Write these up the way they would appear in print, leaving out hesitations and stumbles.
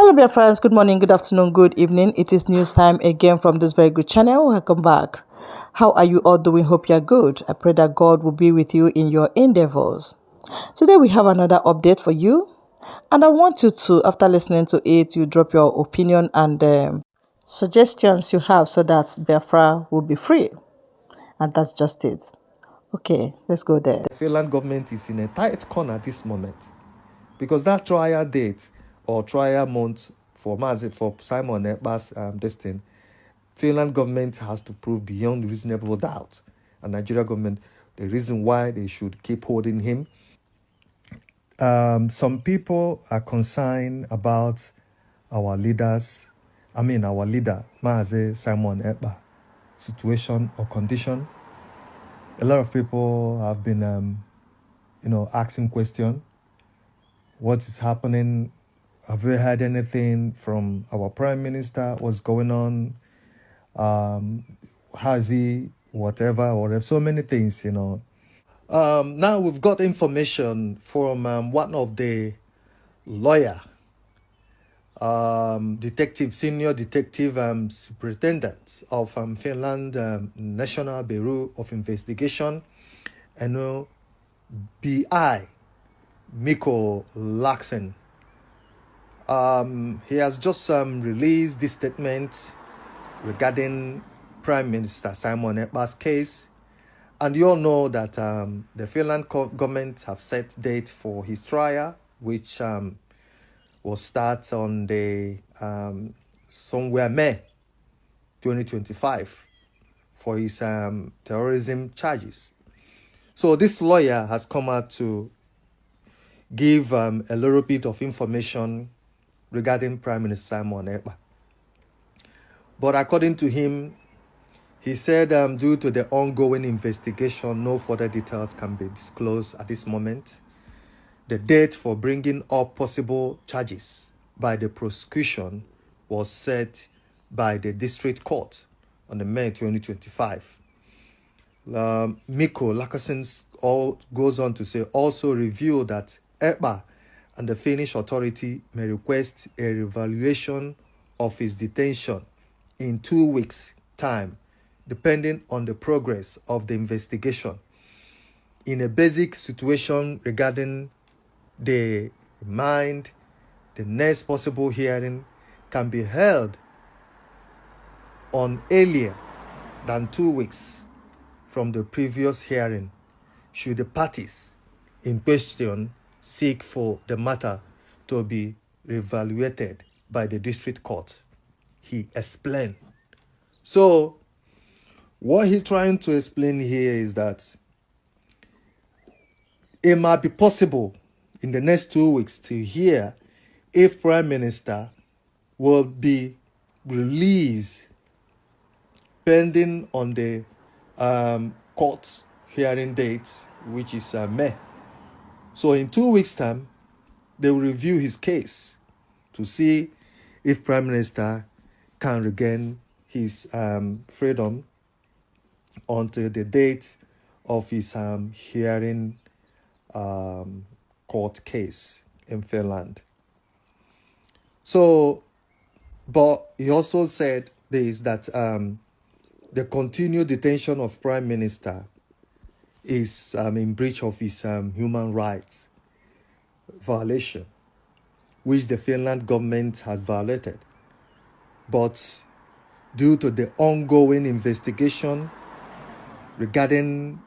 Hello, dear friends. Good morning, good afternoon, good evening. It is news time again from this very good channel. Welcome back. How are you all doing? Hope you're good. I pray that God will be with you in your endeavors. Today, we have another update for you. And I want you to, after listening to it, you drop your opinion and suggestions you have so that Biafra will be free. And that's just it. Okay, let's go there. The Finland government is in a tight corner at this moment because that trial date or trial month for Simon Ekpa'S this thing, Finland government has to prove beyond reasonable doubt, and Nigeria government the reason why they should keep holding him. Some people are concerned about our leaders. Our leader, Mazi Simon Ekpa, situation or condition. A lot of people have been, asking question. What is happening? Have we heard anything from our prime minister? What's going on? How is he? Whatever. So many things, Now we've got information from one of the lawyer, senior detective superintendent of Finland National Bureau of Investigation, and BI, Mikko Laakson. He has just released this statement regarding Prime Minister Simon Ekpa'S case. And you all know that the Finland government have set date for his trial, which will start on the somewhere May 2025 for his terrorism charges. So this lawyer has come out to give a little bit of information regarding Prime Minister Simon Ekpa. But according to him, he said due to the ongoing investigation, no further details can be disclosed at this moment. The date for bringing up possible charges by the prosecution was set by the district court on the May 2025. Mikko Laakson goes on to say, also revealed that Ekpa and the Finnish authority may request a revaluation of his detention in 2 weeks' time, depending on the progress of the investigation. In a basic situation regarding the remand, the next possible hearing can be held on earlier than 2 weeks from the previous hearing, should the parties in question seek for the matter to be reevaluated by the district court, he explained. So what he's trying to explain here is that it might be possible in the next 2 weeks to hear if Prime Minister will be released pending on the court hearing date, which is May. So in 2 weeks' time, they will review his case to see if Prime Minister can regain his freedom until the date of his hearing court case in Finland. So, but he also said this, that the continued detention of Prime Minister is in breach of his human rights violation, which the Finland government has violated. But due to the ongoing investigation regarding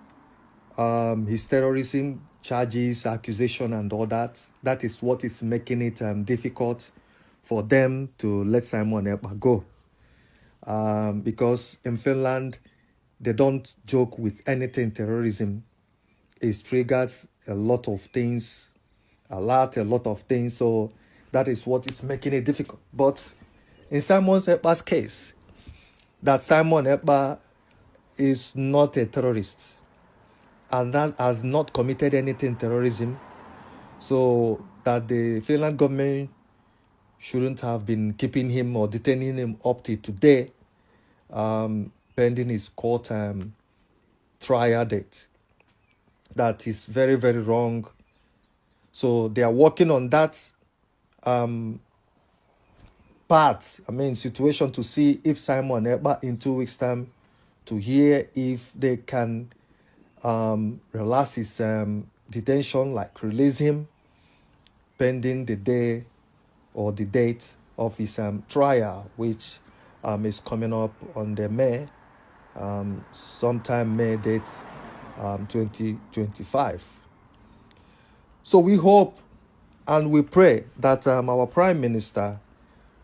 his terrorism charges, accusation, and all that, that is what is making it difficult for them to let Simon Ekpa go. Because in Finland, they don't joke with anything terrorism. It triggers a lot of things. So that is what is making it difficult. But in Simon Ekpa's case, that Simon Ekpa is not a terrorist and that has not committed anything terrorism, so that the Finland government shouldn't have been keeping him or detaining him up to today, pending his court trial date. That is very, very wrong. So they are working on that situation to see if Simon Ekpa in 2 weeks' time, to hear if they can relax his detention, like release him pending the day or the date of his trial, which is coming up on the May, sometime May date 2025. So we hope and we pray that our Prime Minister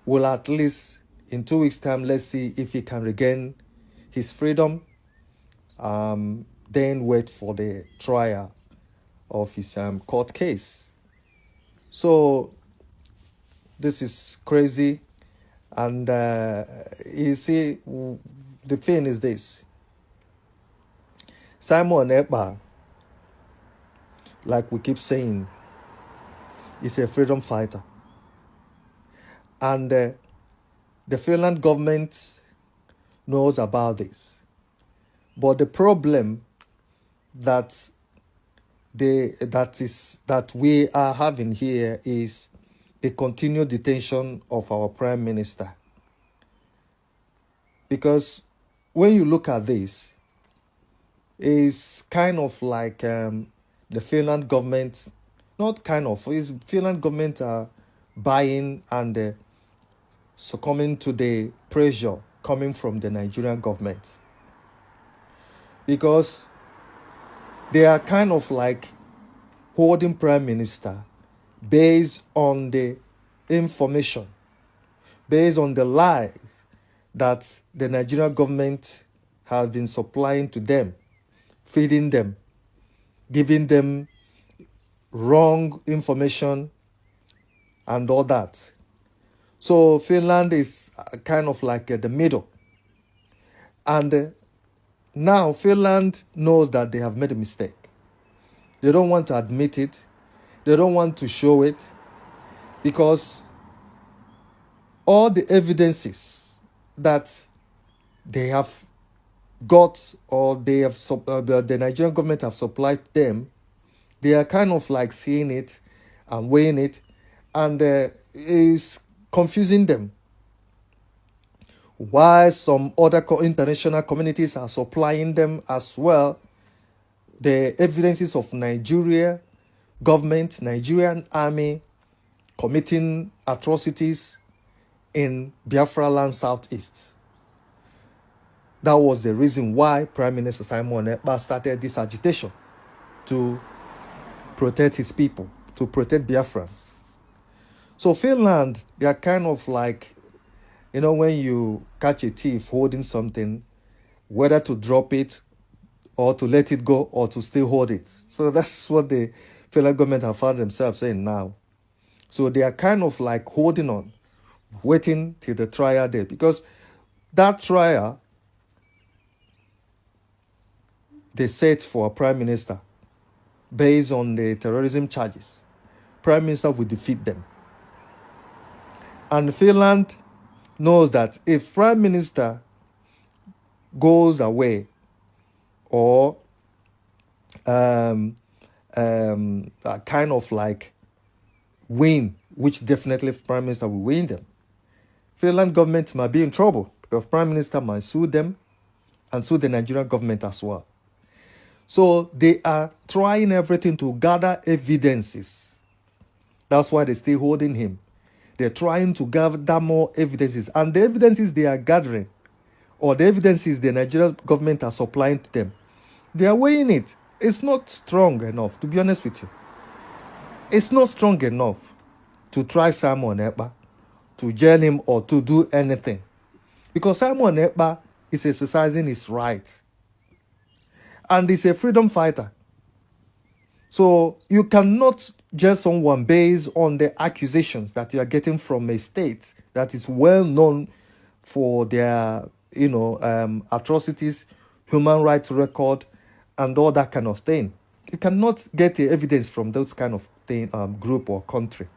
will at least in 2 weeks' time, let's see if he can regain his freedom, then wait for the trial of his court case. So this is crazy. And you see, the thing is this. Simon Ekpa, like we keep saying, is a freedom fighter. And the Finland government knows about this. But the problem that we are having here is the continued detention of our Prime Minister. Because when you look at this, it's kind of like the Finland government, not kind of, it's Finland government are buying and succumbing to the pressure coming from the Nigerian government. Because they are kind of like holding Prime Minister based on the information, based on the lie that the Nigerian government has been supplying to them, feeding them, giving them wrong information and all that. So Finland is kind of like the middle. And now Finland knows that they have made a mistake. They don't want to admit it. They don't want to show it, because all the evidences that they have got, or they have the Nigerian government have supplied them, they are kind of like seeing it and weighing it, and is confusing them. Why some other international communities are supplying them as well the evidences of Nigeria government, Nigerian army committing atrocities in Biafra land southeast. That was the reason why Prime Minister Simon Ekpa started this agitation to protect his people, to protect Biafrans. So Finland, they are kind of like, when you catch a thief holding something, whether to drop it or to let it go or to still hold it. So that's what the Finland government have found themselves saying now. So they are kind of like holding on, waiting till the trial date, because that trial they set for a Prime Minister based on the terrorism charges. Prime Minister will defeat them. And Finland knows that if Prime Minister goes away or kind of like win, which definitely Prime Minister will win them, Finland government might be in trouble, because Prime Minister might sue them and sue the Nigerian government as well. So they are trying everything to gather evidences. That's why they're still holding him. They're trying to gather more evidences. And the evidences they are gathering, or the evidences the Nigerian government are supplying to them, they are weighing it. It's not strong enough, to be honest with you. It's not strong enough to try Simon Ekpa, to jail him or to do anything. Because Simon Ekpa is exercising his right. And he's a freedom fighter. So you cannot jail someone based on the accusations that you are getting from a state that is well known for their, atrocities, human rights record, and all that kind of thing. You cannot get the evidence from those kind of thing, group or country.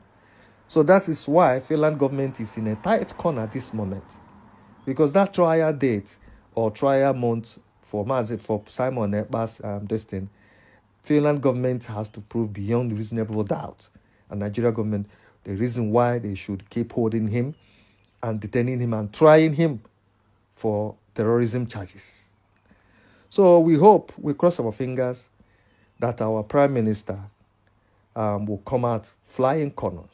So that is why Finland government is in a tight corner at this moment, because that trial date or trial month for Simon Ekpa's thing, Finland government has to prove beyond reasonable doubt, and Nigeria government, the reason why they should keep holding him and detaining him and trying him for terrorism charges. So we hope, we cross our fingers, that our Prime Minister will come out flying colors.